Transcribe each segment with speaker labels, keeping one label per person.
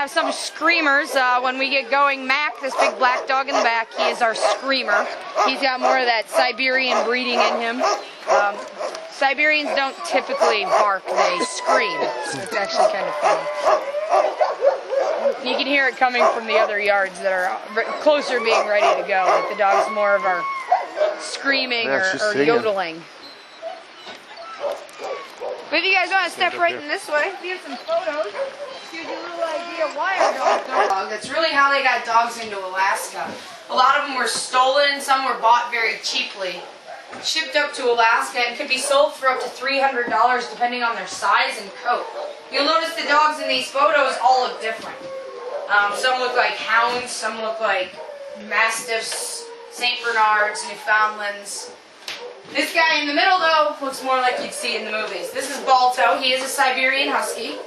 Speaker 1: have some screamers. When we get going, Mac, this big black dog in the back, he is our screamer. He's got more of that Siberian breeding in him. Siberians don't typically bark, they scream. So it's actually kind of funny. You can hear it coming from the other yards that are closer being ready to go. But the dog's more of our screaming or yodeling. But if you guys want to step right in this way, we have some photos. Gives you a little idea why our dogs don't dog. That's really how they got dogs into Alaska. A lot of them were stolen, some were bought very cheaply. Shipped up to Alaska and could be sold for up to $300 depending on their size and coat. You'll notice the dogs in these photos all look different. Some look like hounds, some look like mastiffs, St. Bernards, Newfoundlands. This guy in the middle, though, looks more like you'd see in the movies. This is Balto. He is a Siberian Husky,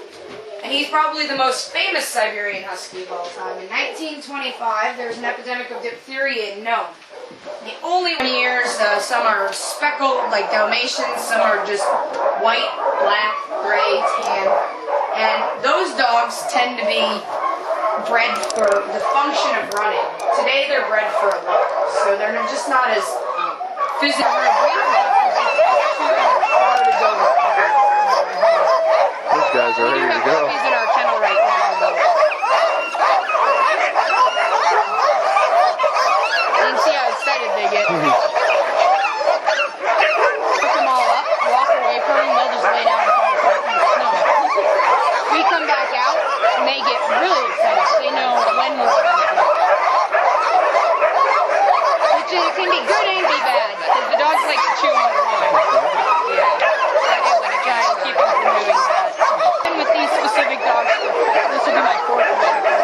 Speaker 1: and he's probably the most famous Siberian Husky of all time. In 1925, there was an epidemic of diphtheria in Nome. The only years, some are speckled like Dalmatians, some are just white, black, gray, tan, and those dogs tend to be bred for the function of running. Today, they're bred for a look, so they're just not as physically.
Speaker 2: These guys are ready to go.
Speaker 1: He's in our kennel right now, though. You can see how excited they get. Pick them all up, walk away from them, they'll just lay down and fall apart in the snow. We come back out, and they get really excited. They know when we're going to go. Which it can be good and be bad, because the dogs like to chew on the line. Yeah. I want to try and keep them from doing that. And with these specific dogs, this will be my fourth medical.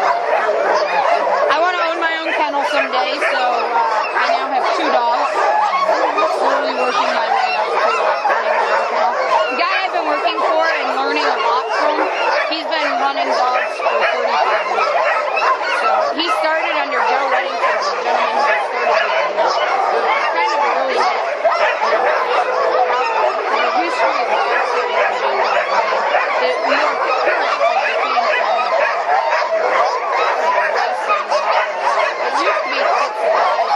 Speaker 1: I want to own my own kennel someday, so I now have 2 dogs. Slowly working my way up to running my own kennel. The guy I've been working for and learning a lot from, he's been running dogs for 35 years. So he started under Joe Reddington, the gentleman who started the idea. So it's kind of a really neat the history of dog sitting in general. The more current thing that came from it used to be pit supplies.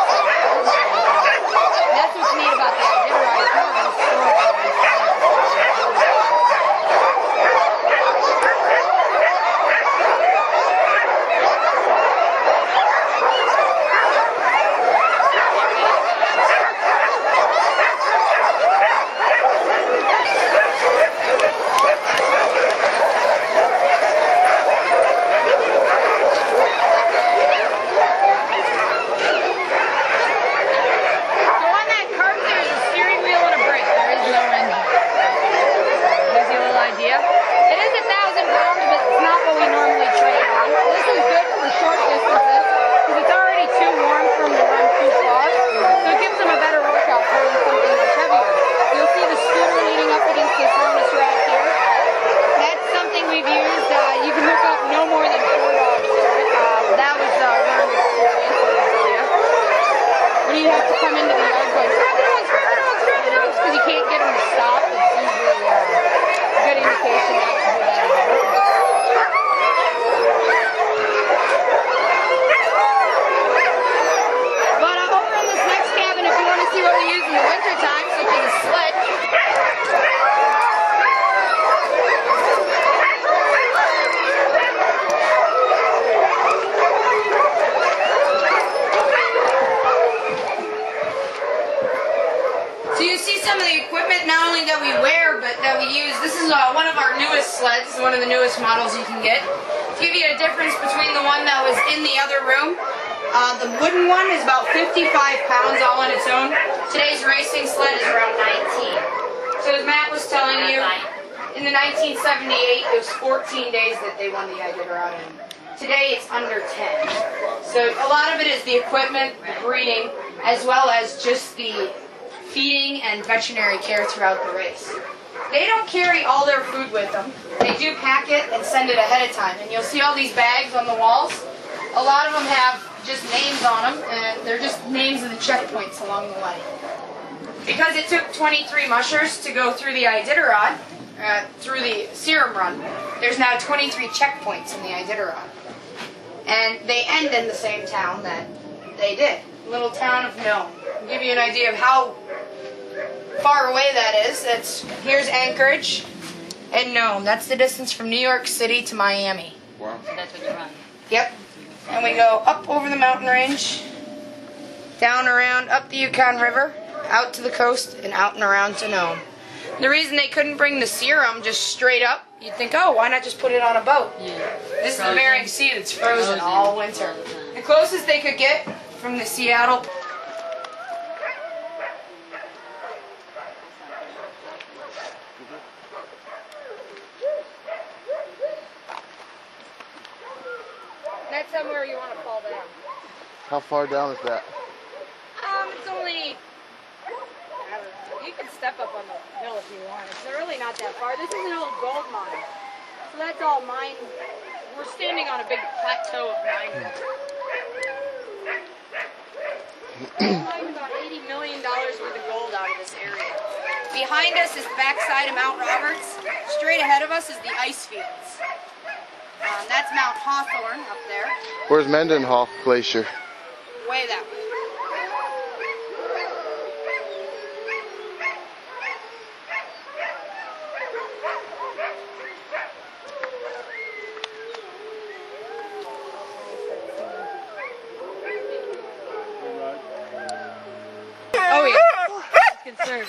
Speaker 1: That's what's neat about the Iditarod. It's more of an historical that we wear, but that we use. This is one of our newest sleds, one of the newest models you can get. To give you a difference between the one that was in the other room, the wooden one is about 55 pounds all on its own. Today's racing sled is around 19. So as Matt was telling you, in the 1978, it was 14 days that they won the Iditarod in. Today it's under 10. So a lot of it is the equipment, the breeding, as well as just the feeding and veterinary care throughout the race. They don't carry all their food with them. They do pack it and send it ahead of time. And you'll see all these bags on the walls. A lot of them have just names on them, and they're just names of the checkpoints along the way. Because it took 23 mushers to go through the Iditarod, through the serum run, there's now 23 checkpoints in the Iditarod. and they end in the same town that they did. Little town of Nome. I'll give you an idea of how far away that is. Here's Anchorage and Nome. That's the distance from New York City to Miami.
Speaker 3: Wow.
Speaker 4: So that's what you run.
Speaker 1: Yep. And we go up over the mountain range, down around, up the Yukon River, out to the coast, and out and around to Nome. The reason they couldn't bring the serum just straight up, you'd think, oh, why not just put it on a boat?
Speaker 4: Yeah.
Speaker 1: This is the Bering Sea that's frozen all winter. The closest they could get from the Seattle. That's somewhere you want to fall down.
Speaker 2: How far down is that?
Speaker 1: It's only, I don't know, you can step up on the hill if you want. It's really not that far. This is an old gold mine. So that's all mine. We're standing on a big plateau of mine. We mined about $80 million worth of gold out of this area. Behind us is the backside of Mount Roberts. Straight ahead of us is the ice fields. That's Mount Hawthorne up there.
Speaker 2: Where's Mendenhall Glacier?
Speaker 1: Way that way. Oh yeah. Conserving.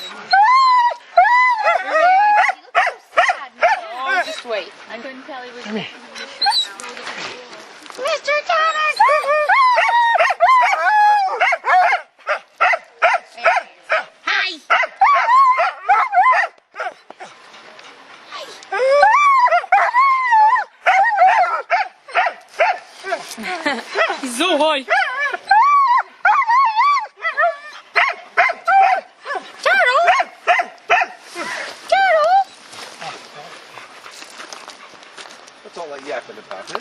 Speaker 1: Oh, just wait.
Speaker 4: I couldn't tell he was.
Speaker 2: Come here.
Speaker 1: Mr. Thomas! Hi!
Speaker 4: So high.
Speaker 3: What's all that yapping about, huh?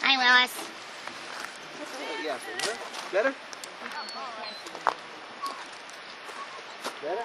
Speaker 1: Hi, Willis.
Speaker 3: What's all that yapping, huh? Better? Better?